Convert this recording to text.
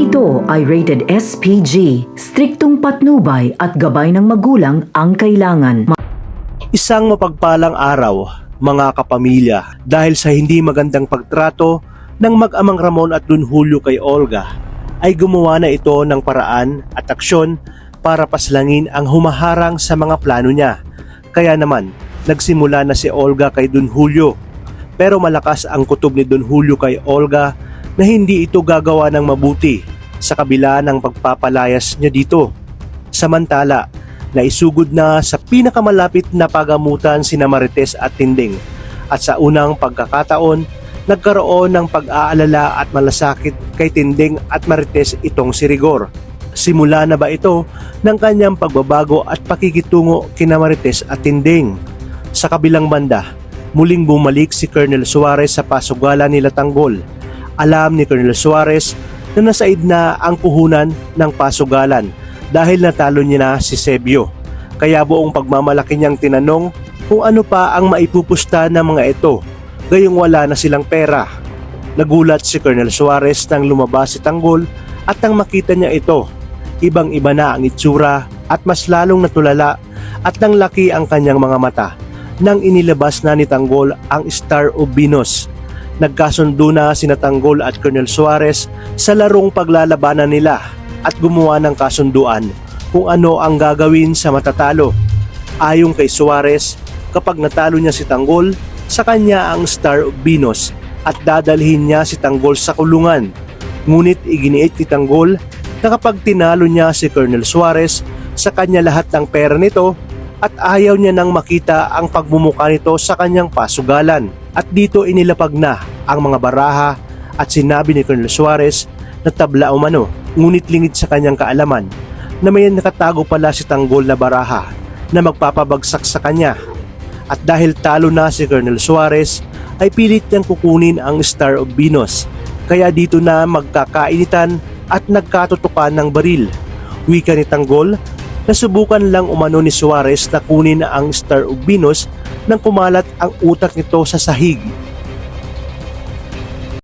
ito ay rated SPG, striktong patnubay at gabay ng magulang ang kailangan. Isang mapagpalang araw, mga kapamilya, dahil sa hindi magandang pagtrato ng mag-amang Ramon at Don Julio kay Olga, ay gumawa na ito ng paraan at aksyon para paslangin ang humaharang sa mga plano niya. Kaya naman, nagsimula na si Olga kay Don Julio. Pero malakas ang kutob ni Don Julio kay Olga na hindi ito gagawa ng mabuti sa kabila ng pagpapalayas niya dito. Samantala, naisugod na sa pinakamalapit na pagamutan sina Marites at Tinding, at sa unang pagkakataon, nagkaroon ng pag-aalala at malasakit kay Tinding at Marites itong si Rigor. Simula na ba ito ng kanyang pagbabago at pakikitungo kina Marites at Tinding? Sa kabilang banda, muling bumalik si Colonel Suarez sa pasugalan nila Tanggol. Alam ni Colonel Suarez na nasaid na ang puhunan ng pasugalan dahil natalo niya na si Sebio. Kaya buong pagmamalaki niyang tinanong kung ano pa ang maipupusta ng mga ito, gayong wala na silang pera. Nagulat si Colonel Suarez nang lumabas si Tanggol at nang makita niya ito. Ibang-iba na ang itsura at mas lalong natulala at nang laki ang kanyang mga mata nang inilabas na ni Tanggol ang Star of Venus. Nagkasundo na sina Tanggol at Colonel Suarez sa larong paglalabanan nila at gumawa ng kasunduan kung ano ang gagawin sa matatalo. Ayon kay Suarez, kapag natalo niya si Tanggol, sa kanya ang Star of Venus at dadalhin niya si Tanggol sa kulungan. Ngunit iginiit ni Tanggol na kapag tinalo niya si Colonel Suarez, sa kanya lahat ng pera nito at ayaw niya nang makita ang pagmumukha nito sa kanyang pasugalan. At dito inilapag na ang mga baraha at sinabi ni Colonel Suarez na tabla umano, ngunit lingid sa kanyang kaalaman na may nakatago pala si Tanggol na baraha na magpapabagsak sa kanya. At dahil talo na si Colonel Suarez, ay pilit niyang kukunin ang Star of Venus. Kaya dito na magkakainitan at nagkatutukan ng baril. Wika ni Tanggol, nasubukan lang umano ni Suarez na kunin ang Star of Venus nang kumalat ang utak nito sa sahig